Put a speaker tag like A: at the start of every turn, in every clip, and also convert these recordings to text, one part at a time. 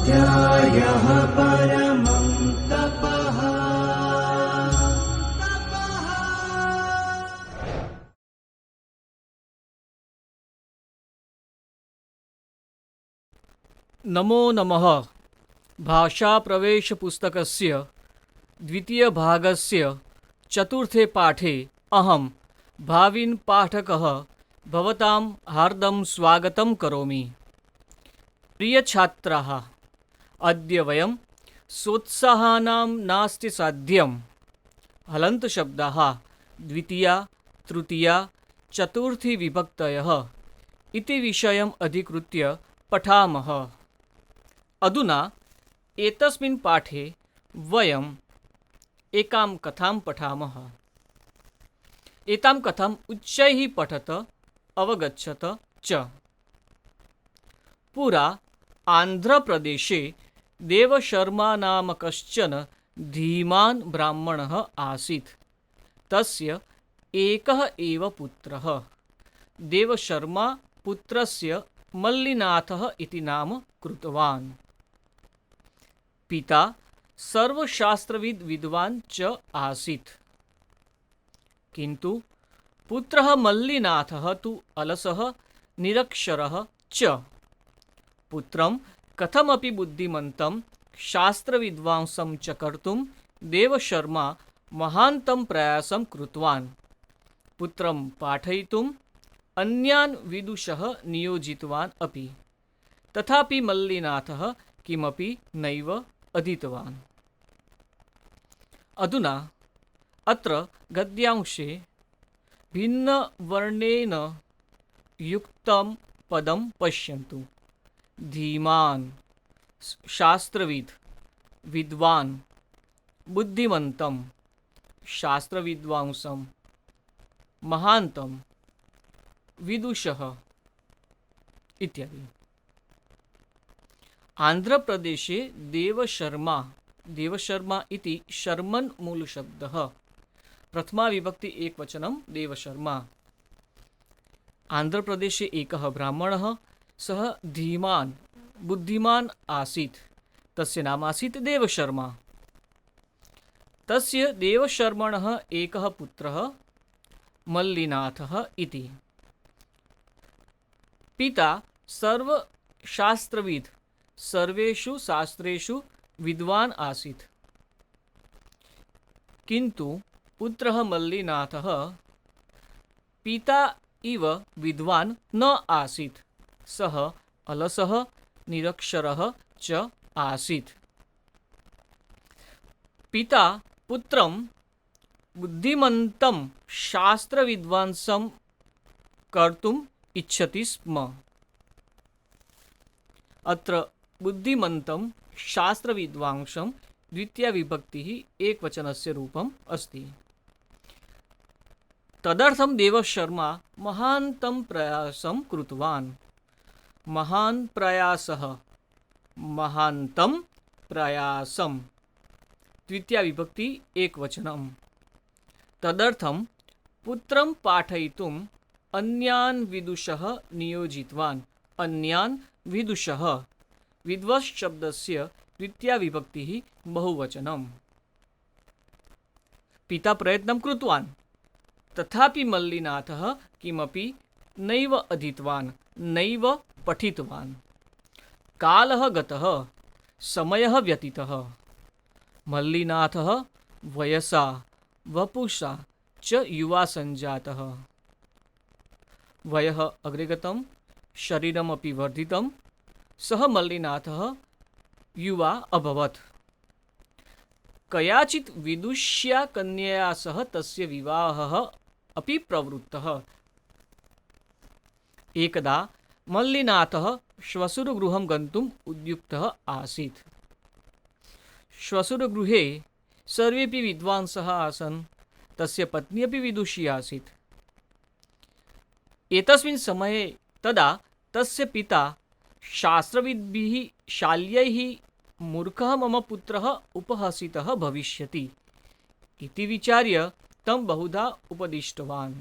A: स्वाध्यायः परमं तपः।
B: नमो नमः। भाषाप्रवेशपुस्तकस्य द्वितीयभागस्य चतुर्थे पाठे अहं भाविन् पाठकः भवतां हार्दं स्वागतं करोमि। प्रियछात्राः, अद्य वयं सोत्साहानां नास्ति साध्यं हलन्तशब्दाः द्वितीया, तृतीया, चतुर्थी विभक्तयः इति विषयम् अधिकृत्य पठामः। अधुना एतस्मिन् पाठे वयम् एकां कथां पठामः। एतां कथाम् उच्चैः पठत अवगच्छत च। पुरा आन्ध्रप्रदेशे देवशर्मा नाम कश्चन धीमान् ब्राह्मणः आसीत्। तस्य एकः एव पुत्रः। देवशर्मा पुत्रस्य मल्लिनाथः इति नाम कृतवान्। पिता सर्वशास्त्रविद् विद्वान् च आसीत्, किन्तु पुत्रः मल्लिनाथः तु अलसः निरक्षरः च। पुत्रं कथमपि बुद्धिमन्तं शास्त्रविद्वांसं च कर्तुं देवशर्मा महान्तं प्रयासं कृतवान्। पुत्रं पाठयितुम् अन्यान् विदुषः नियोजितवान् अपि, तथापि मल्लिनाथः किमपि नैव अधीतवान्। अधुना अत्र गद्यांशे भिन्नवर्णेन युक्तं पदं पश्यन्तु। धीमान् शास्त्रविद्, विद्वान् बुद्धिमन्तं शास्त्रविद्वांसं, महान्तं विदुषः इत्यादि। आन्ध्रप्रदेशे देवशर्मा इति शर्मन् मूलशब्दः। प्रथमा विभक्ति एकवचनं देवशर्मा। आन्ध्रप्रदेशे एकः ब्राह्मणः, सः धीमान् बुद्धिमान् आसीत्। तस्य नाम आसीत् देवशर्मा। तस्य देवशर्मणः एकः पुत्रः मल्लिनाथः इति। पिता सर्वशास्त्रविद्, सर्वेषु शास्त्रेषु विद्वान् आसीत्, किन्तु पुत्रः मल्लिनाथः पिता इव विद्वान् न आसीत्। सः अलसः निरक्षरः च आसीत्। पिता पुत्रं बुद्धिमन्तं शास्त्रविद्वांसं कर्तुम् इच्छति स्म। अत्र बुद्धिमन्तं शास्त्रविद्वांसं द्वितीया विभक्तिः एकवचनस्य रूपम् अस्ति। तदर्थं देवशर्मा महान्तं प्रयासं कृतवान्। महान् प्रयासः, महान्तं प्रयासं, द्वितीया विभक्ति एकवचनम्। तदर्थं पुत्रं पाठयितुम् अन्यान् विदुषः नियोजितवान्। अन्यान् विदुषः, विद्वस् शब्दस्य द्वितीया विभक्तिः बहुवचनम्। पिता प्रयत्नं कृतवान्, तथापि मल्लिनाथः किमपि नैव अधीतवान्, नैव पठितवान्। कालः गतः, समयः व्यतीतः। मल्लिनाथः वयसा वपुषा च युवा सञ्जातः। वयः अग्रे गतं, शरीरमपि वर्धितं। सः मल्लिनाथः युवा अभवत्। कयाचित् विदुष्या कन्यया सह तस्य विवाहः अपि प्रवृत्तः। एकदा मल्लिनाथः श्वशुरगृहं गन्तुम् उद्युक्तः आसीत्। श्वशुरगृहे सर्वेपि विद्वांसः आसन्। तस्य पत्नी अपि विदुषी आसीत्। एतस्मिन् समये तदा तस्य पिता शास्त्रविद्भिः शाल्यैः मूर्खः मम पुत्रः उपहसितः भविष्यति इति विचार्य तं बहुधा उपदिष्टवान्।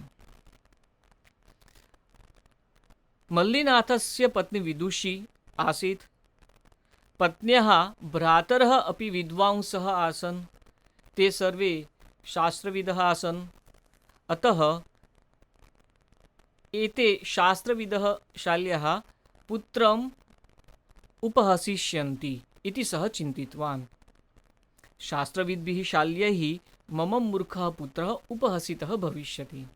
B: मल्लिनाथस्य पत्नी विदुषी आसीत्। पत्न्याः भ्रातरः अपि विद्वांसः आसन्। ते सर्वे शास्त्रविदः आसन्। अतः एते शास्त्रविदः शाल्यः पुत्रम् उपहसिष्यन्ति इति सः चिन्तितवान्। शास्त्रविद्भिः शाल्यैः मम मूर्खः पुत्रः उपहसितः भविष्यति।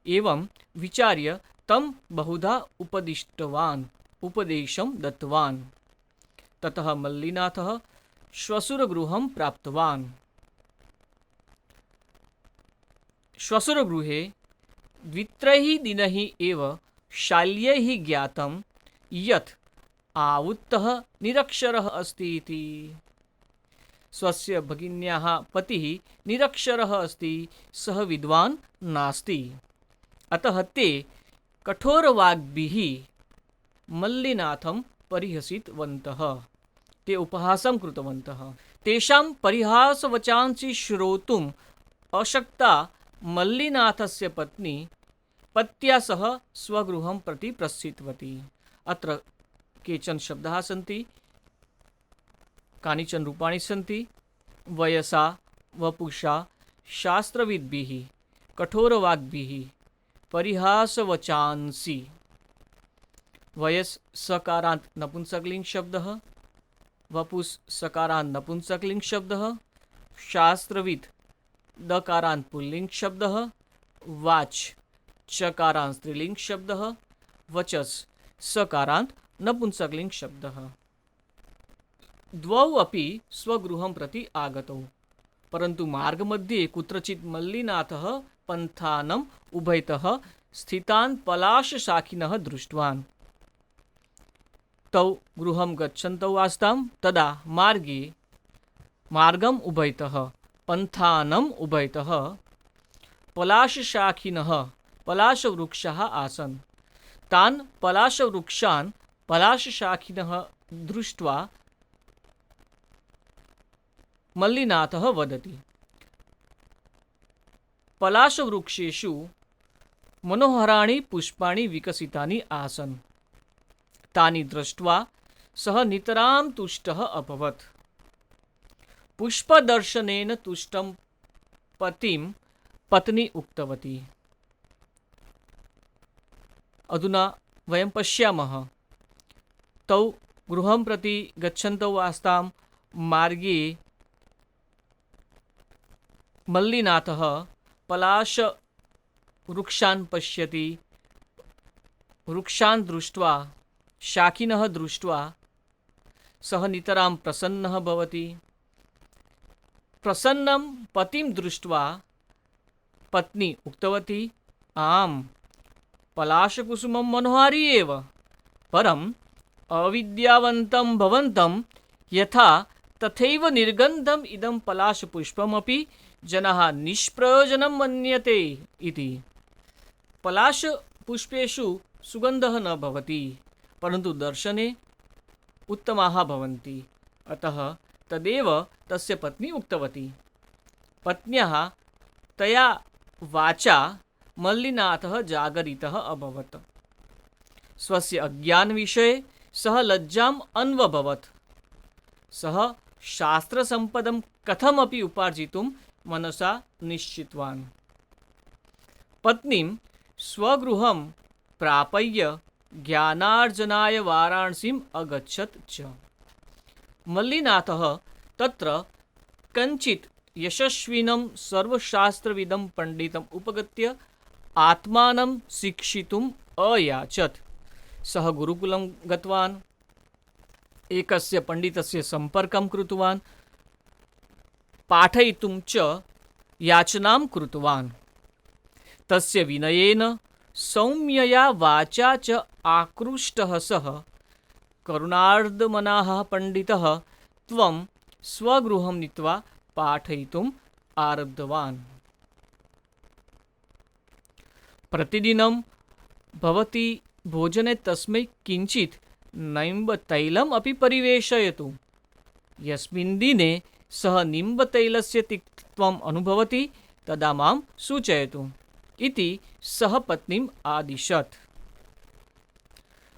B: एवं विचार्य तं बहुधा उपदेशं दत्तवान्। ततः मल्लिनाथः श्वशुरगृहं प्राप्तवान्। श्वशुरगृहे 2-3 दिनैः एव शाल्यैः ज्ञातं यत् आवुत्तः निरक्षरः अस्ति इति। स्वस्य भगिन्याः पतिः निरक्षरः अस्ति, सः विद्वान् नास्ति। अतः ते कठोरवाग्भिः मल्लिनाथं परिहसितवन्तः। ते उपहासं कृतवन्तः। तेषां परिहासवचांसि श्रोतुम् अशक्ता मल्लिनाथस्य पत्नी पत्या सह स्वगृहं प्रति प्रस्थितवती। अत्र केचन शब्दाः सन्ति, कानिचन रूपाणि सन्ति। वयसा, वपुषा, शास्त्रविद्भिः, कठोरवाग्भिः, परिहासवचांसि। वयस् सकारांत नपुंसकलिंग शब्दः, वपुस् सकारांत नपुंसकलिंग शब्दः, शास्त्रविद दकारांत पुल्लिंग शब्दः, वाच चकारांत स्त्रीलिंग शब्दः, वचस् सकारांत नपुंसकलिंग शब्दः। द्वौ अपि स्वगृहं प्रति आगतौ, परन्तु मार्गमध्ये कुत्रचित् मल्लिनाथः पन्थानम् उभयतः स्थितान् पलाशशाखिनः दृष्टवान्। तौ गृहं गच्छन्तौ आस्तां। तदा मार्गम् उभयतः पन्थानम् उभयतः पलाशशाखिनः पलाशवृक्षाः आसन्। तान् पलाशवृक्षान् पलाशशाखिनः दृष्ट्वा मल्लिनाथः वदति, पलाशवृक्षेषु मनोहराणि पुष्पाणि विकसितानि आसन्। तानि दृष्ट्वा सः नितरां तुष्टः अभवत्। पुष्पदर्शनेन तुष्टं पत्नी उक्तवती। अधुना वयं पश्यामः, तौ गृहं प्रति गच्छन्तौ आस्तां। मार्गे मल्लिनाथः पलाशवृक्षान् पश्यति। वृक्षान् दृष्ट्वा, शाखिनः दृष्ट्वा सः नितरां प्रसन्नः भवति। प्रसन्नं पतिं दृष्ट्वा पत्नी उक्तवती, आम्, पलाशकुसुमं मनोहारी एव, परम् अविद्यावन्तं भवन्तं यथा तथैव निर्गन्धम् इदं पलाशपुष्पमपि जनाः निष्प्रयोजनं मन्यते इति। पलाशपुष्पेषु सुगन्धः न भवति, परन्तु दर्शने उत्तमाः भवन्ति। अतः तदेव तस्य पत्नी उक्तवती। पत्न्याः तया वाचा मल्लिनाथः जागरितः अभवत्। स्वस्य अज्ञानविषये सः लज्जाम् अन्वभवत्। सः शास्त्रसम्पदं कथमपि उपार्जितुं मनसा निश्चितवान्। पत्नीं स्वगृहं प्रापय्य ज्ञानार्जनाय वाराणसीम् अगच्छत् च। मल्लिनाथः तत्र कञ्चित् यशस्विनं सर्वशास्त्रविदं पण्डितम् उपगत्य आत्मानं शिक्षितुम् अयाचत्। सः गुरुकुलं गतवान्, एकस्य पण्डितस्य सम्पर्कं कृतवान्, पाठयितुं च याचनां कृतवान्। तस्य विनयेन सौम्यया वाचा च आकृष्टः सः करुणार्द्रमनः पण्डितः त्वं स्वगृहं नीत्वा पाठयितुम् आरब्धवान्। प्रतिदिनं भवती भोजने तस्मै किञ्चित् निम्बतैलम् अपि परिवेषयतु। यस्मिन् दिने सः निम्बतैलस्य तिक्तत्वम् अनुभवति तदा मां सूचयतु इति सः पत्नीम् आदिशत्।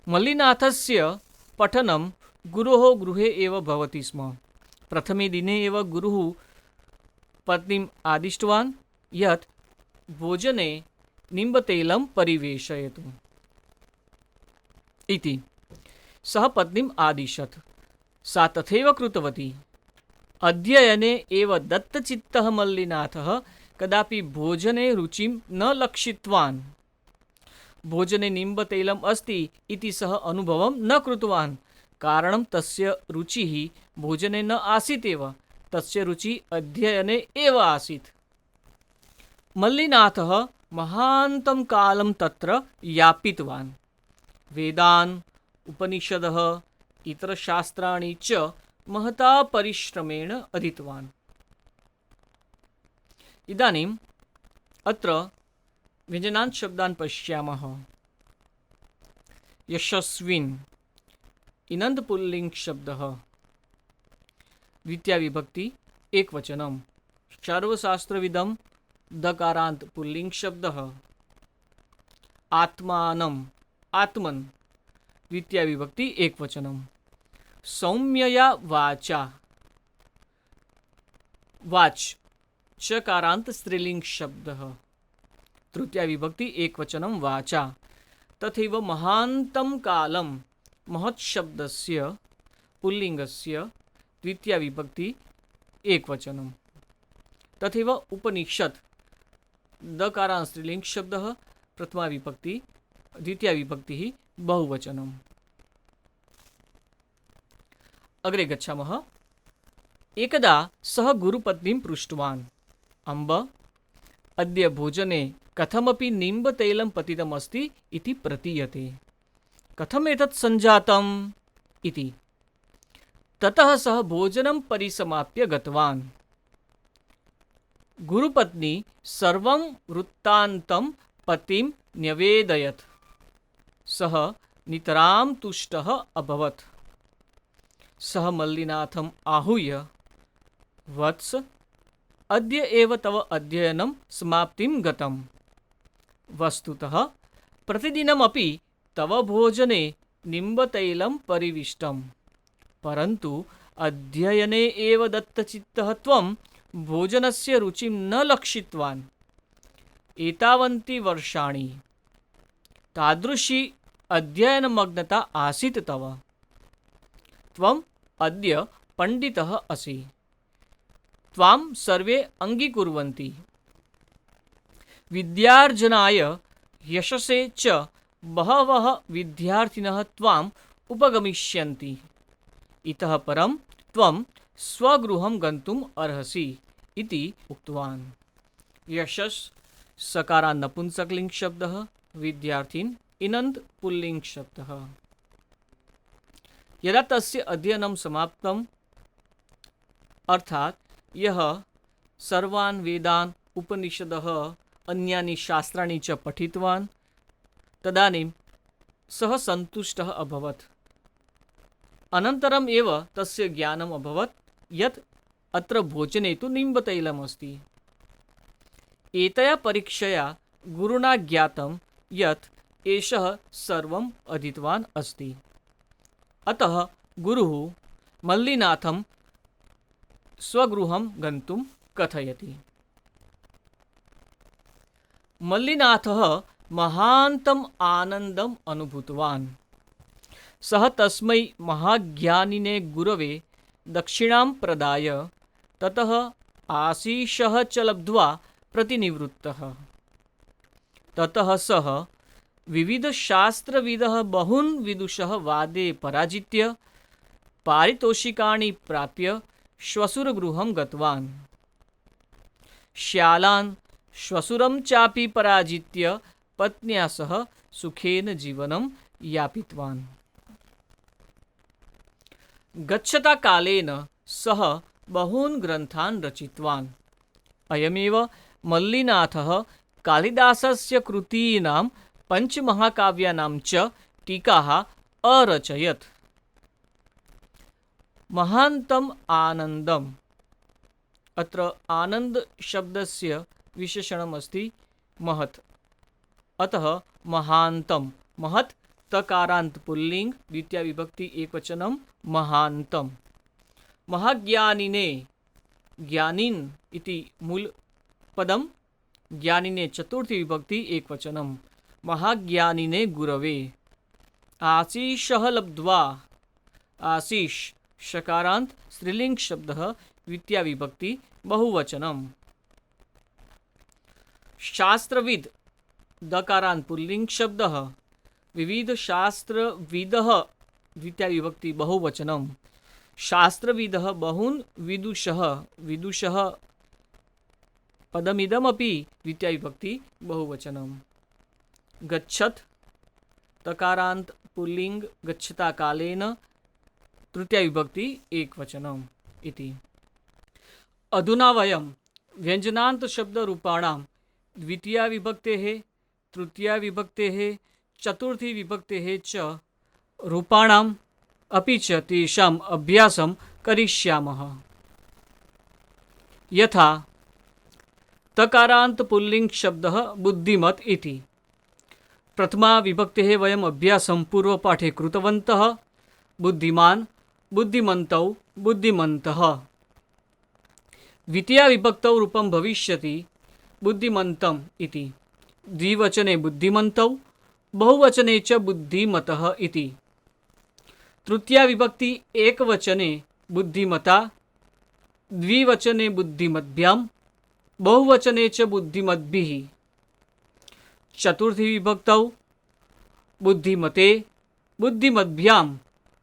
B: मल्लिनाथस्य पठनं गुरोः गृहे एव भवति स्म। प्रथमे दिने एव गुरुः पत्नीम् आदिष्टवान् यत् भोजने निम्बतैलं परिवेशयतु इति। सः पत्नीम् आदिशत्। सा तथैव कृतवती। अध्ययने एव दत्तचित्तः मल्लिनाथः कदापि भोजने रुचिं न लक्षितवान्। भोजने निम्बतैलम् अस्ति इति सः अनुभवं न कृतवान्। कारणं तस्य रुचिः भोजने न आसीत् एव, तस्य रुचिः अध्ययने एव आसीत्। मल्लिनाथः महान्तं कालं तत्र यापितवान्। वेदान्, उपनिषदः, इतरशास्त्राणि च महता परिश्रमेण अधीतवान्। इदानीम् अत्र व्यञ्जनान् शब्दान् पश्यामः। यशस्विन् इनन्द पुल्लिङ्ग शब्दः, द्वितीया विभक्ति एकवचनम्। सर्वशास्त्रविदं दकारान्त पुल्लिङ्ग शब्दः। आत्मानम् आत्मन्, द्वितीया विभक्ति एकवचनम्। सौम्यया वाचा, वाच चकारांत स्त्रीलिंग शब्दः, तृतीया विभक्ति एकवचनं वाचा। तथैव महान्तं कालं महत् शब्दस्य पुल्लिङ्गस्य द्वितीया विभक्ति एकवचनं। तथैव उपनिषत् दकारांत स्त्रीलिंग शब्दः, प्रथमा विभक्ति, द्वितीया विभक्तिः बहुवचनम्। अग्रे गच्छामः। एकदा सः गुरुपत्नीं पृष्टवान्, अम्ब, अद्य भोजने कथमपि निम्बतैलं पतितमस्ति इति प्रतीयते। कथम् एतत् सञ्जातम् इति। ततः सः भोजनं परिसमाप्य गतवान्। गुरुपत्नी सर्वं वृत्तान्तं पतिं न्यवेदयत्। सः नितरां तुष्टः अभवत्। सः मल्लिनाथम् आहूय, वत्स, अद्य एव तव अध्ययनं समाप्तिं गतम्। वस्तुतः प्रतिदिनमपि तव भोजने निम्बतैलं परिविष्टम्, परन्तु अध्ययने एव दत्तचित्तः त्वं भोजनस्य रुचिं न लक्षितवान्। एतावन्ति वर्षाणि तादृशी अध्ययनमग्नता आसीत् तव। त्वम् अद्य पण्डितः असि। त्वां सर्वे अङ्गीकुर्वन्ति। विद्यार्जनाय यशसे च बहवः विद्यार्थिनः त्वाम् उपगमिष्यन्ति। इतः परं त्वं स्वगृहं गन्तुम् अर्हसि इति उक्तवान्। यशस् सकारान्त नपुंसकलिङ्ग शब्दः, विद्यार्थिन् इनन्त पुल्लिङ्ग शब्दः। यदा तस्य अध्ययनं समाप्तम्, अर्थात् यः सर्वान् वेदान्, उपनिषदः, अन्यानि शास्त्राणि च पठितवान्, तदानीं सः सन्तुष्टः अभवत्। अनन्तरम् एव तस्य ज्ञानम् अभवत् यत् अत्र भोजने तु निम्बतैलमस्ति। एतया परीक्षया गुरुणा ज्ञातं यत् एषः सर्वम् अधीतवान् अस्ति। अतः गुरुः मल्लिनाथं स्वगृहं गन्तुं कथयति। मल्लिनाथः महान्तम् आनन्दम् अनुभूतवान्। सः तस्मै महाज्ञानिने गुरवे दक्षिणां प्रदाय ततः आशीषः च लब्ध्वा प्रतिनिवृत्तः। ततः सः विविधशास्त्रविदः बहून् विदुषः वादे पराजित्य पारितोषिकाणि प्राप्य श्वशुरगृहं गतवान्। श्यालान् श्वशुरं चापि पराजित्य पत्न्या सह सुखेन जीवनं यापितवान्। गच्छता कालेन सः बहून् ग्रन्थान् रचितवान्। अयमेव मल्लिनाथः कालिदासस्य कृतीनां पञ्चमहाकाव्यानां च टीकाः अरचयत्। महान्तम् आनन्दम्, अत्र आनन्द शब्दस्य विशेषणमस्ति महत्। अतः महान्तं, महत् तकारान्त पुल्लिङ्ग, द्वितीया विभक्ति एकवचनं महान्तम्। महाज्ञानिने ज्ञानिन् इति मूलपदं, ज्ञानिने चतुर्थी विभक्ति एकवचनम्। महाज्ञानिने गुरवे। आशीषः लब्ध्वा, आशीष शकारांत स्त्रीलिंग शब्दः, द्वितीया विभक्ति बहुवचनम्। शास्त्रविद दकारांत पुल्लिंग शब्दः, विविध शास्त्रविदः, द्वितीया विभक्ति बहुवचनम्। शास्त्रविदः बहून् विदुषः, विदुषः पदमिदमपि द्वितीया विभक्ति बहुवचनम्। गच्छत् तकारांत पुल्लिंग गच्छता कालेन, तृतीया विभक्ति एकवचनम् इति। अधुना वयं व्यञ्जनान्त शब्दरूपाणां द्वितीया विभक्तेः, तृतीया विभक्तेः, चतुर्थी विभक्तेः च रूपाणाम् अपि च तेषाम् अभ्यासं करिष्यामः। यथा तकारांत पुल्लिंग शब्दः बुद्धिमत् इति। प्रथमा विभक्तेः वयम् अभ्यासं पूर्वपाठे कृतवन्तः। बुद्धिमान्, बुद्धिमन्तौ, बुद्धिमन्तः। द्वितीया विभक्तौ रूपं भविष्यति बुद्धिमन्तम् इति। द्विवचने बुद्धिमन्तौ, बहुवचने च बुद्धिमतः इति। तृतीया विभक्ति एकवचने बुद्धिमता, द्विवचने बुद्धिमद्भ्यां, बहुवचने च बुद्धिमद्भिः। चतुर्थी विभक्तौ बुद्धिमते, बुद्धिमद्भ्यां,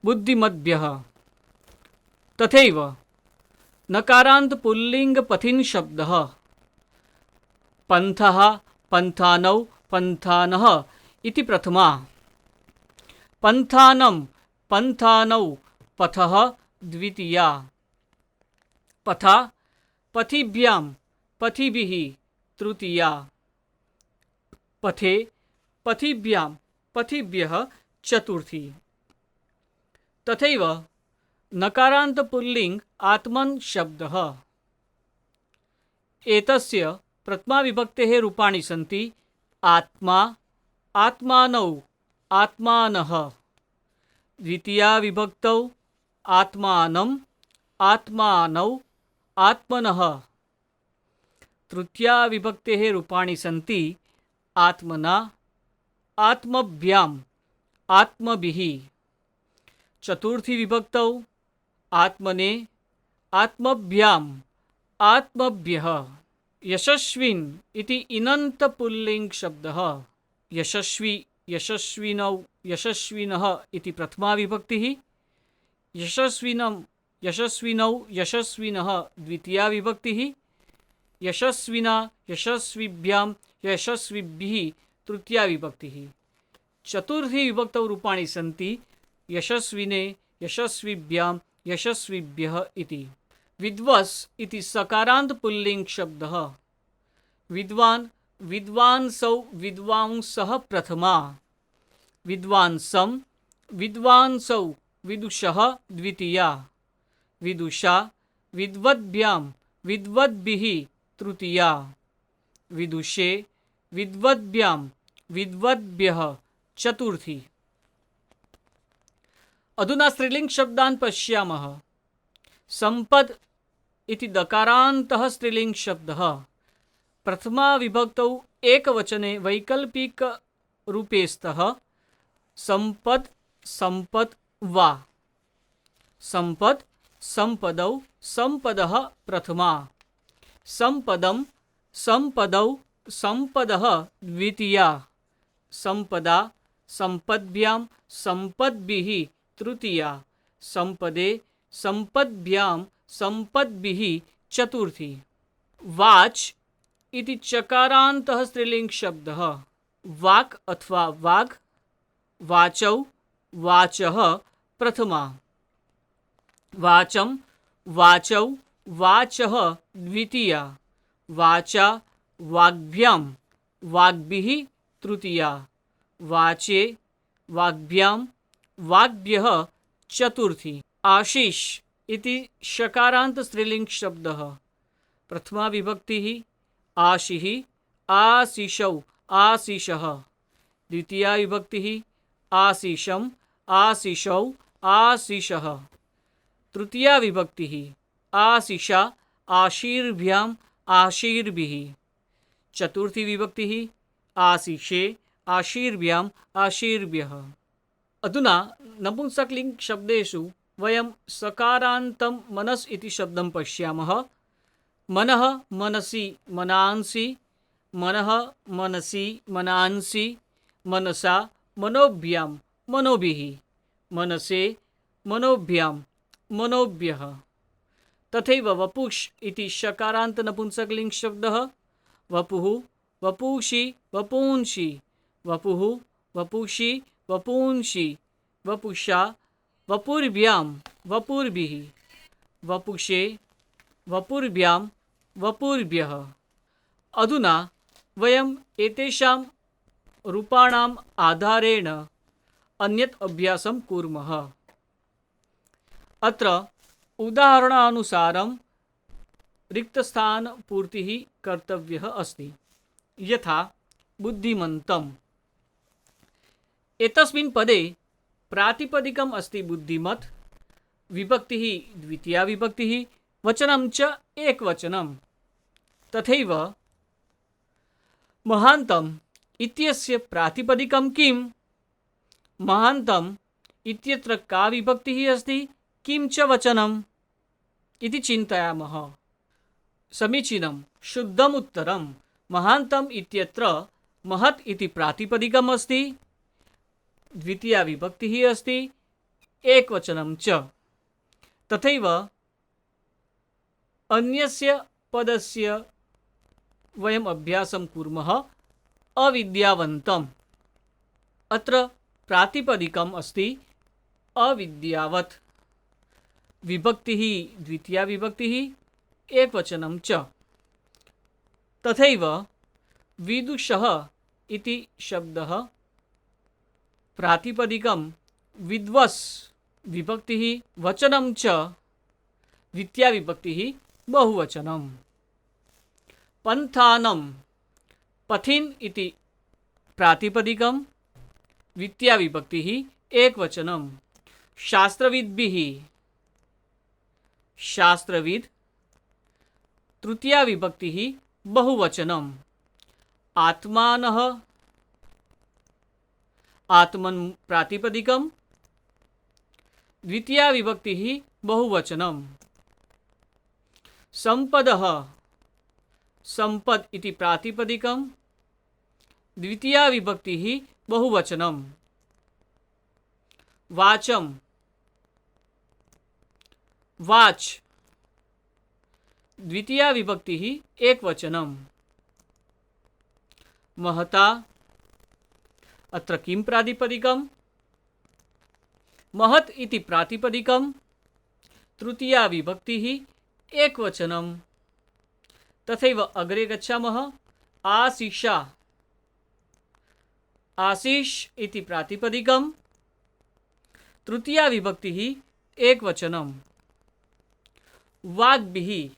B: बुद्धिमद्भ्यः। तथैव नकारांत पुल्लिंग पथिन् शब्दः पन्थः, पन्थानौ, पन्थानः इति प्रथमा। पन्थानं, पन्थानौ, पथः द्वितीया। पथा, पथिभ्यां, पथिभिः तृतीया। पथे, पथिभ्यां, पथिभ्यः चतुर्थी। तथैव नकारांत पुल्लिंग आत्मन् शब्दः, एतस्य प्रथमा विभक्तेः रूपाणि सन्ति आत्मा, आत्मानौ, आत्मानः। द्वितीया विभक्तौ आत्मानं, आत्मानौ, आत्मनः। तृतीया विभक्तेः रूपाणि सन्ति आत्मना, आत्मभ्यां, आत्मभिः। चतुर्थी विभक्तौ आत्मने, आत्मभ्यां, आत्मभ्यः। यशस्विन् इति इनन्त पुल्लिंग शब्दः, यशस्वी, यशस्विनौ, यशस्विनः इति प्रथमा विभक्तिः। यशस्विनं, यशस्विनौ, यशस्विनः द्वितीया विभक्तिः। यशस्विना, यशस्विभ्यां, यशस्विभिः तृतीया विभक्तिः। चतुर्थी विभक्तौ रूपाणि सन्ति यशस्विने, यशस्विभ्यां, यशस्विभ्यः इति। विद्वस् इति सकारांत पुल्लिंग शब्दः, विद्वान्, विद्वांसौ, विद्वांसः प्रथमा। विद्वांसं, विद्वांसौ, विदुषः द्वितीया। विदुषा, विद्वद्भ्यां, विद्वद्भिः तृतीया। विदुषे, विद्वद्भ्यां, विद्वद्भ्यः चतुर्थी। अधुना स्त्रीलिंग शब्दान् पश्यामः। संपद इति दकारान्तः स्त्रीलिंग शब्दः, प्रथमा विभक्तौ एकवचने वैकल्पिक रूपे स्तः संपद, संपत् वा। संपद, संपदौ, संपदः प्रथमा। संपदं, संपदौ, संपदः द्वितीया। संपदा, संपद्भ्यां, संपद्भिः तृतीया। संपदे, संपद्भ्यां, संपद्भिः चतुर्थी। वाच इति चकारान्तः स्त्रीलिंग शब्दः, वाक् अथवा वाग्। वाचौ, वाचः प्रथमा। वाचं, वाचौ, वाचः द्वितीया। वाचा, वाग्भ्यां, वाग्भिः तृतीया। वाचे, वाग्भ्यां, वाग्भ्यः चतुर्थी। आशीष इति शकारांत स्त्रीलिंग शब्दः, प्रथमा विभक्तिः आशिः, आशिषौ, आशिषः। द्वितीया विभक्तिः आशिषम्, आशिषौ, आशिषः। तृतीया विभक्तिः आशिषा आशीर्भ्याम आशीर्भिः। चतुर्थी विभक्तिः आशिषे आशीर्भ्याम आशीर्भ्यः। अधुना नपुंसकलिङ्ग शब्देषु वयं सकारान्तं मनस् इति शब्दं पश्यामः। मनः मनसि मनांसि, मनः मनसि मनांसि, मनसा मनोभ्यां मनोभिः, मनसे मनोभ्यां मनोभ्यः। तथैव वपुष् इति शकारान्त नपुंसकलिङ्ग शब्दः वपुः वपुषि वपुंषि, वपुः वपुषि वपुंषि, वपुषा वपुर्भ्यां वपुर्भिः, वपुषे वपुर्भ्यां वपुर्भ्यः। अधुना वयम् एतेषां रूपाणाम् आधारेण अन्यत् अभ्यासं कुर्मः। अत्र उदाहरणानुसारं रिक्तस्थानपूर्तिः कर्तव्यः अस्ति। यथा बुद्धिमन्तम्। एतस्मिन् पदे प्रातिपदिकम् अस्ति बुद्धिमत्, विभक्तिः द्वितीया विभक्तिः, वचनं च एकवचनं। तथैव महान्तम् इत्यस्य प्रातिपदिकं किम्? महान्तम् इत्यत्र का विभक्तिः अस्ति, किं च वचनम् इति चिन्तयामः। समीचीनं, शुद्धम् उत्तरम्। महान्तम् इत्यत्र महत् इति प्रातिपदिकम् अस्ति, द्वितीया विभक्तिः अस्ति, एकवचनं च। तथैव अन्यस्य पदस्य वयम् अभ्यासं कुर्मः। अविद्यावन्तम्। अत्र प्रातिपदिकम् अस्ति अविद्यावत्, विभक्तिः द्वितीया विभक्तिः, एकवचनं च। तथैव विदुषः इति शब्दः प्रातिपदिकं विद्वस्, विभक्तिः वचनं च, द्वितीया विभक्तिः बहुवचनं। पन्थानं, पथिन् इति प्रातिपदिकं, द्वितीया विभक्तिः एकवचनं। शास्त्रविद्भिः, शास्त्रविद्, तृतीया विभक्तिः बहुवचनम्। आत्मानः, आत्मन् प्रातिपदिकं, द्वितीया विभक्तिः बहुवचनम्। सम्पदः, सम्पद् इति प्रातिपदिकं, द्वितीया विभक्तिः बहुवचनम्। वाचं, वाच्, द्वितीया विभक्तिः एकवचनम्। महता, अत्र किं प्रातिपदिकम्? महत् इति प्रातिपदिकं, तृतीया विभक्तिः एकवचनम्। तथैव अग्रे गच्छामः। आशिषा, आशिष इति प्रातिपदिकं, तृतीया विभक्तिः एकवचनम्। वाग्भिः,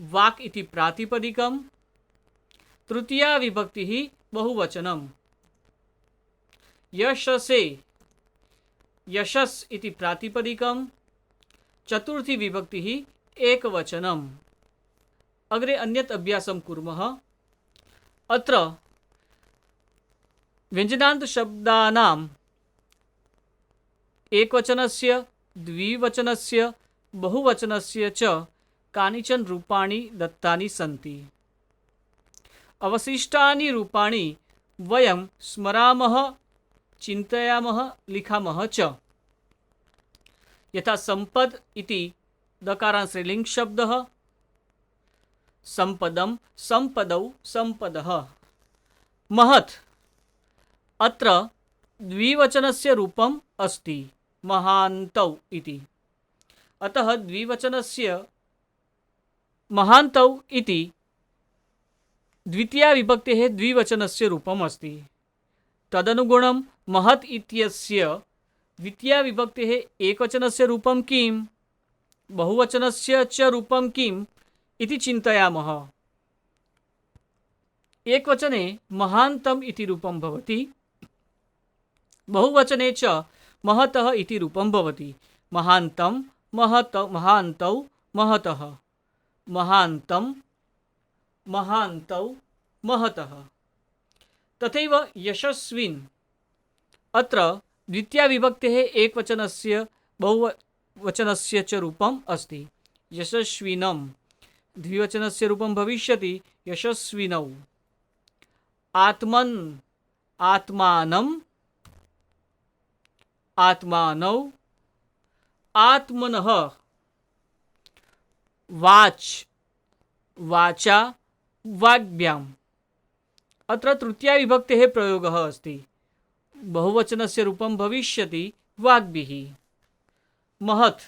B: वाक् इति प्रातिपदिकं, तृतीया विभक्तिः बहुवचनम्। यशसे, यशस् इति प्रातिपदिकं, चतुर्थी विभक्तिः एकवचनम्। अग्रे अन्यत् अभ्यासं कुर्मः। अत्र व्यञ्जनान्त शब्दानाम् एकवचनस्य, द्विवचनस्य, बहुवचनस्य च कानिचन रूपाणि दत्तानि सन्ति। अवशिष्टानि रूपाणि वयं स्मरामः, चिन्तयामः, लिखामः च। यथा सम्पद् इति दकारान्त स्त्रीलिङ्ग शब्दः, सम्पदं, सम्पदौ, सम्पदः। महत्, अत्र द्विवचनस्य रूपम् अस्ति, महान्तौ इति। अतः द्विवचनस्य महान्तौ इति द्वितीया विभक्तेः द्विवचनस्य रूपम् अस्ति। तदनुगुणं महत् इत्यस्य द्वितीया विभक्तेः एकवचनस्य रूपं किम्, बहुवचनस्य च रूपं किम् इति चिन्तयामः। एकवचने महान्तम् इति रूपं भवति, बहुवचने च महतः इति रूपं भवति। महान्तं महान्तौ महतः, महान्तं महान्तौ महतः। तथैव यशस्विन्, अत्र द्वितीया विभक्तेः एकवचनस्य बहुवचनस्य च रूपम् अस्ति। यशस्विनं द्विवचनस्य रूपं भविष्यति यशस्विनौ। आत्मन् आत्मानं आत्मानौ, आत्मनः वाच वाचा वाग्भ्याम्। अत्र तृतीया विभक्तेः प्रयोगः अस्ति। बहुवचनस्य रूपं भविष्यति वाग्भिः। महत्,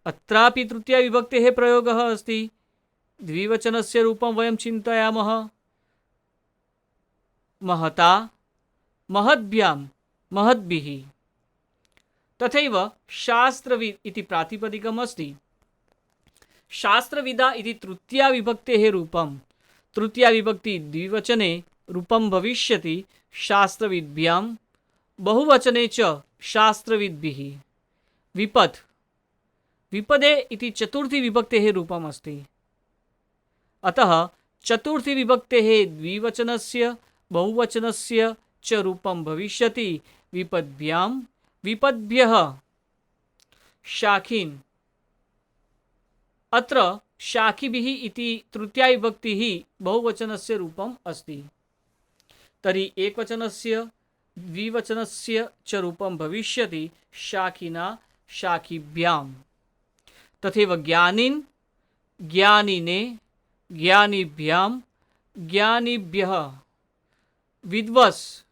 B: अत्रापि तृतीया विभक्तेः प्रयोगः अस्ति। द्विवचनस्य रूपं वयं चिन्तयामः महता, महद्भ्यां, महद्भिः। तथैव शास्त्रविद् इति प्रातिपदिकम् अस्ति। शास्त्रविदा इति तृतीया विभक्तेः रूपं, तृतीया विभक्ति द्विवचने रूपं भविष्यति शास्त्रविद्भ्यां, बहुवचने च शास्त्रविद्भिः। विपत्, विपदे इति चतुर्थी विभक्तेः रूपम् अस्ति। अतः चतुर्थी विभक्तेः द्विवचनस्य बहुवचनस्य च रूपं भविष्यति विपद्भ्यां, विपद्भ्यः। शाखीन्, अत्र शाखिभिः इति तृतीया विभक्तिः बहुवचनस्य रूपम् अस्ति। तर्हि एकवचनस्य द्विवचनस्य च रूपं भविष्यति शाखिना, शाखिभ्यां। तथैव ज्ञानिन्, ज्ञानिने, ज्ञानिभ्यां, ज्ञानिभ्यः। विद्वस्,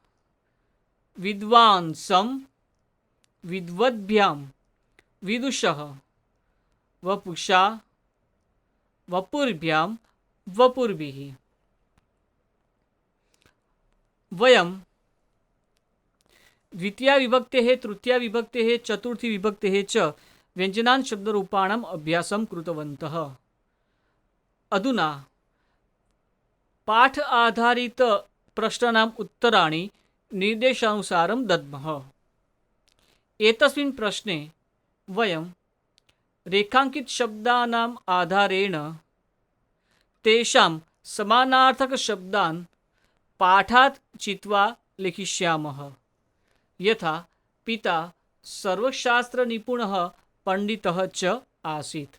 B: विद्वांसं, विद्वद्भ्यां, विदुषः। वपुषा, वपुर्भ्यां, वपुर्भिः। वयं द्वितीया विभक्तेः, तृतीया विभक्तेः, चतुर्थी विभक्तेः च व्यञ्जनान् शब्दरूपाणाम् अभ्यासं कृतवन्तः। अधुना पाठ आधारित प्रश्नानाम् उत्तराणि निर्देशानुसारं दद्मः। एतस्मिन् प्रश्ने वयं रेखाङ्कित शब्दानाम् आधारेण तेषां समानार्थकशब्दान् पाठात् चित्वा लिखिष्यामः। यथा पिता सर्वशास्त्रनिपुणः पण्डितः च आसीत्।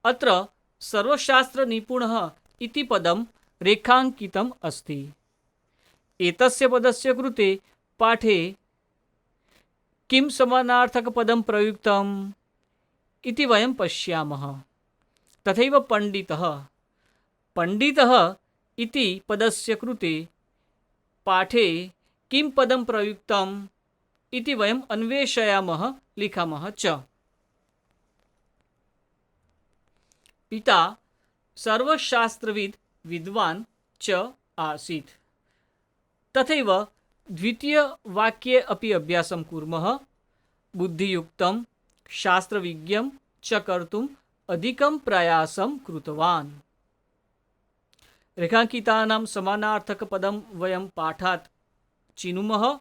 B: अत्र सर्वशास्त्रनिपुणः इति पदं रेखाङ्कितम् अस्ति। एतस्य पदस्य कृते पाठे किं समानार्थकपदं प्रयुक्तम् इति वयं पश्यामः। तथैव पण्डितः, पण्डितः इति पदस्य कृते पाठे किं पदं प्रयुक्तम् इति वयम् अन्वेषयामः, लिखामः च। पिता सर्वशास्त्रविद् विद्वान् च आसीत्। तथैव द्वितीयवाक्ये अपि अभ्यासं कुर्मः। बुद्धियुक्तं शास्त्रविज्ञं च कर्तुम् अधिकं प्रयासं कृतवान्। रेखाङ्कितानां समानार्थकपदं वयं पाठात् चिनुमः।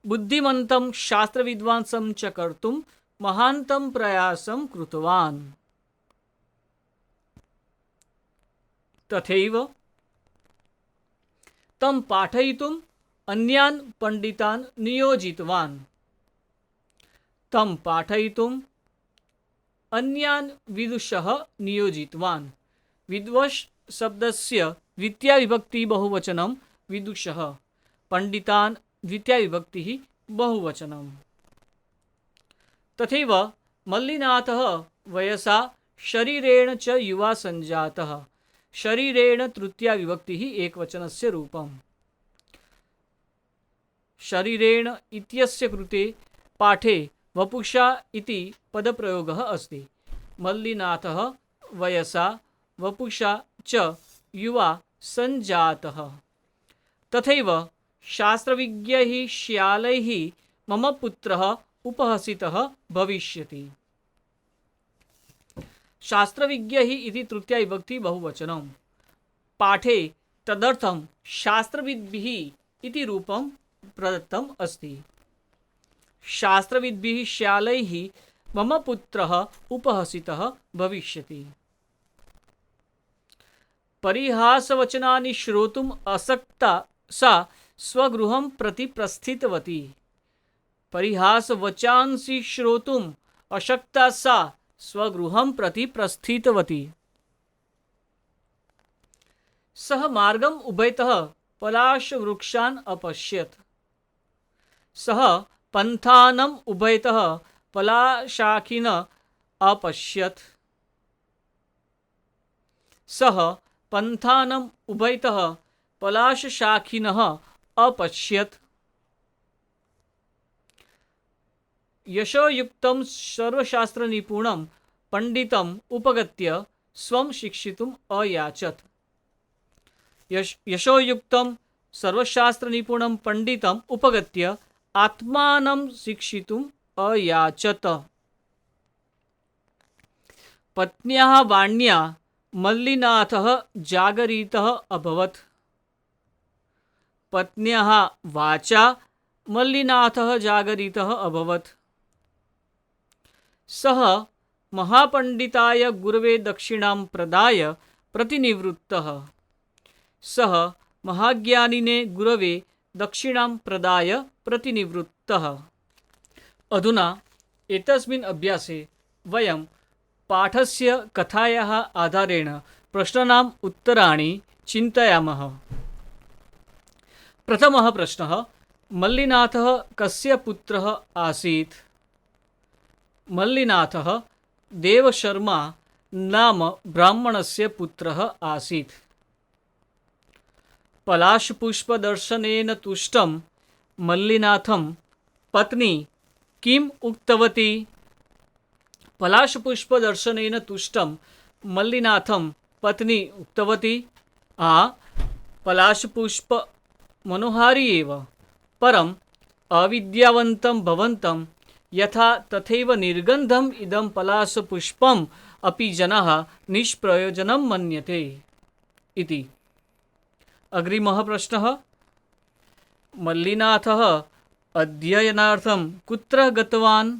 B: बुद्धिमन्तं शास्त्रविद्वांसं च कर्तुं महान्तं प्रयासं कृतवान्। तथैव तं पाठयितुम् अन्यान् पण्डितान् नियोजितवान्। तं पाठयितुम् अन्यान् विदुषः नियोजितवान्। विद्वस् शब्दस्य द्वितीया विभक्ति बहुवचनं विदुषः, पण्डितान् द्वितीया विभक्तिः बहुवचनम्। तथैव मल्लिनाथः वयसा शरीरेण च युवा सञ्जातः। शरीरेण तृतीया विभक्तिः एकवचनस्य रूपम्। शरीरेण इत्यस्य कृते पाठे वपुषा इति पदप्रयोगः अस्ति। मल्लिनाथः वयसा वपुषा च युवा सञ्जातः। तथैव शास्त्रविज्ञैः श्यालैः मम पुत्रः उपहसितः भविष्यति। शास्त्रविज्ञैः इति तृतीया विभक्ति बहुवचनं। पाठे तदर्थं शास्त्रविद्भिः इति रूपं प्रदत्तम् अस्ति। शास्त्रविद्भिः श्यालैः मम पुत्रः उपहसितः भविष्यति। परिहासवचनानि श्रोतुम् असक्ता सा स्वगृहं प्रति प्रस्थितवती। परिहासवचांसि श्रोतुम् अशक्ता सा स्वगृहं प्रति प्रस्थितवती। सः मार्गम् उभयतः पलाशवृक्षान् अपश्यत्। सः पन्थानम् उभयतः पलाशाखिन अपश्यत्। सः पन्थानम् उभयतः पलाशशाखिनः अपश्यत्। यशोयुक्तं सर्वशास्त्रनिपुणं पण्डितम् उपगत्य स्वं शिक्षितुम् अयाचत्। यशोयुक्तं सर्वशास्त्रनिपुणं पण्डितम् उपगत्य आत्मानं शिक्षितुम् अयाचत। पत्न्याः वाण्या मल्लिनाथः जागरितः अभवत्। पत्न्याः वाचा मल्लिनाथः जागरितः अभवत्। सः महापण्डिताय गुरवे दक्षिणां प्रदाय प्रतिनिवृत्तः। सः महाज्ञानिने गुरवे दक्षिणां प्रदाय प्रतिनिवृत्तः। अधुना एतस्मिन् अभ्यासे वयं पाठस्य कथायाः आधारेण प्रश्नानाम् उत्तराणि चिन्तयामः। प्रथमः प्रश्नः, मल्लिनाथः कस्य पुत्रः आसीत्? मल्लिनाथः देवशर्मा नाम ब्राह्मणस्य पुत्रः आसीत्। पलाशपुष्पदर्शनेन तुष्टं मल्लिनाथं पत्नी किम् उक्तवती? पलाशपुष्पदर्शनेन तुष्टं मल्लिनाथं पत्नी उक्तवती, पलाशपुष्प मनोहारी एव, परम् अविद्यावन्तं भवन्तं यथा तथैव निर्गन्धम् इदं पलाशपुष्पम् अपि जनाः निष्प्रयोजनं मन्यते इति। अग्रिमः प्रश्नः, मल्लिनाथः अध्ययनार्थं कुत्र गतवान्?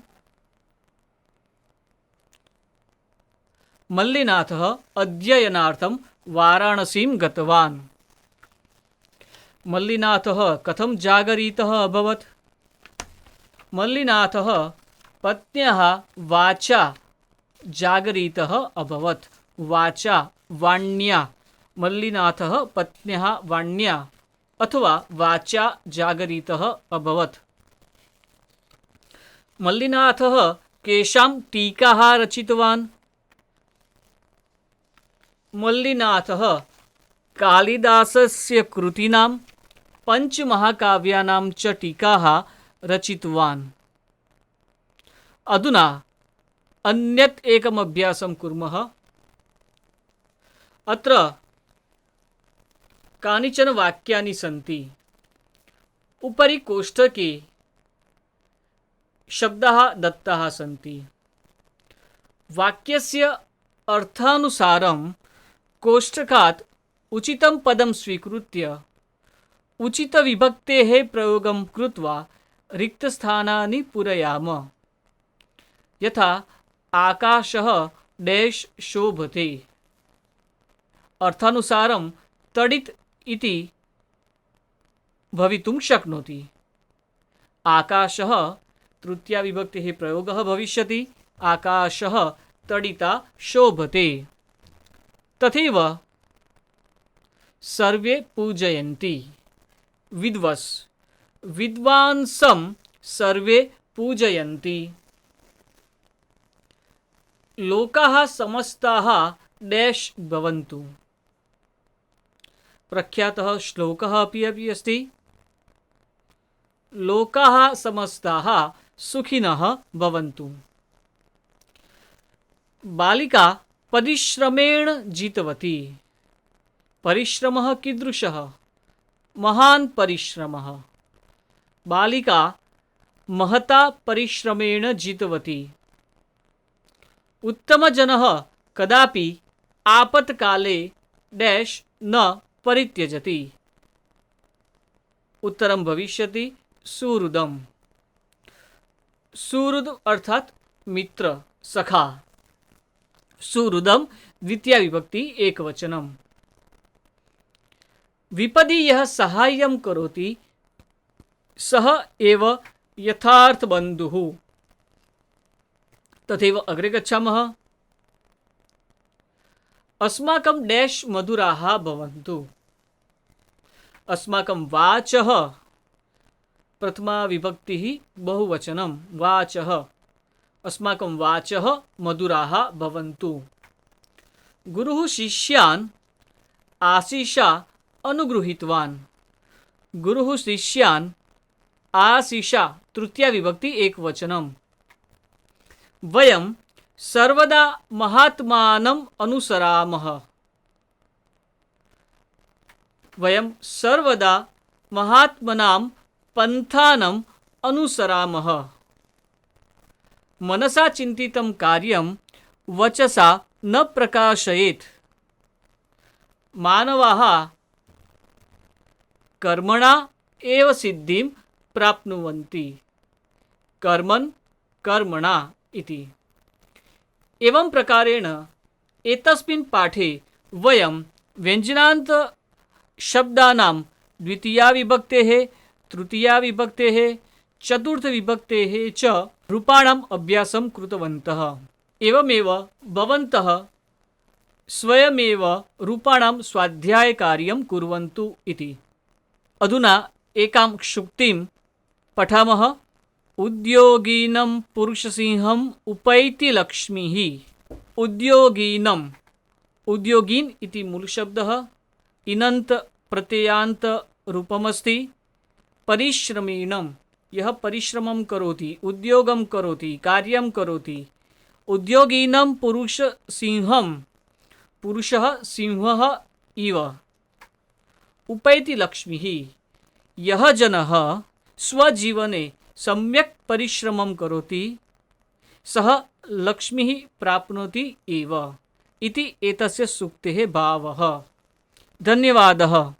B: मल्लिनाथः अध्ययनार्थं वाराणसीं गतवान्। मल्लिनाथः कथं जागरितः अभवत्? मल्लिनाथः पत्न्याः वाचा जागरितः अभवत्। वाचा वाण्या, मल्लिनाथः पत्न्याः वाण्या अथवा वाचा जागरितः अभवत्। मल्लिनाथः केषां टीकाः रचितवान्? मल्लिनाथः कालिदासस्य कृतीनां पञ्चमहाकाव्यानां च टीकाः रचितवान्। अधुना अन्यत् एकम् अभ्यासं कुर्मः। अत्र कानिचन वाक्यानि सन्ति। उपरि कोष्ठके शब्दाः दत्ताः सन्ति। वाक्यस्य अर्थानुसारं कोष्ठकात् उचितं पदं स्वीकृत्य उचितविभक्तेः प्रयोगं कृत्वा रिक्तस्थानानि पूरयाम। यथा आकाशः डैश शोभते। अर्थानुसारं तडित् इति भवितुं शक्नोति। आकाशः तृतीया विभक्तेः प्रयोगः भविष्यति। आकाशः तडिता शोभते। तथैव सर्वे पूजयन्ति। विद्वस्, विद्वांसं सर्वे पूजयन्ति। लोकाः समस्ताः डैश भवन्तु। प्रख्यातः श्लोकः अपि अस्ति। लोकाः समस्ताः सुखिनः भवन्तु। बालिका परिश्रमेण जितवती। परिश्रमः कीदृशः? महान् परिश्रमः। बालिका महता परिश्रमेण जितवती। उत्तमजनः कदापि आपत्काले डैश न परित्यजति। उत्तरम भविष्यति सुहृदम। सुहृद अर्थात मित्र, सखा। सुहृदम द्वितीया विभक्ति एकवचनम। विपदि यः साहाय्यं करोति सः एव यथार्थ बन्धुः। तथैव अग्रे गच्छामः। अस्माकं डैश मधुराः भवन्तु। अस्माकं वाचः प्रथमा विभक्तिः बहुवचनं वाचः। अस्माकं वाचः मधुराः भवन्तु। गुरुः शिष्यान् आशिषा अनुगृहीतवान्। गुरुः शिष्यान् आशिषा तृतीया विभक्ति एकवचनम्। वयं सर्वदा महात्मानम् अनुसरामः। वयं सर्वदा महात्मनां पन्थानम् अनुसरामः। मनसा चिन्तितं कार्यं वचसा न प्रकाशयेत्। मानवाः कर्मणा एव सिद्धिं प्राप्नुवन्ति। कर्मन् कर्मणा इति। एवं प्रकारेण एतस्मिन् पाठे वयं व्यञ्जनान्त शब्दानां द्वितीया विभक्तेः, तृतीया विभक्तेः, चतुर्थ विभक्तेः च रूपाणाम् अभ्यासं कृतवन्तः। एवमेव भवन्तः स्वयमेव रूपाणां स्वाध्यायकार्यं कुर्वन्तु इति। अधुना एकां सूक्तिं पठामः। उद्योगिनं पुरुषसिंहम् उपैति लक्ष्मीः। उद्योगिनम्, उद्योगिन इति मूलशब्दः, इनन्त प्रत्ययान्त रूपमस्ति। परिश्रमिणं, यः परिश्रमं करोति, उद्योगं करोति, कार्यं करोति। उद्योगिनं पुरुषसिंहं, पुरुषः सिंहः इव। उपैति लक्ष्मीः, यः जनः स्वजीवने सम्यक् परिश्रमं करोति सः लक्ष्मीः प्राप्नोति एव इति एतस्य सूक्तेः भावः। धन्यवादः।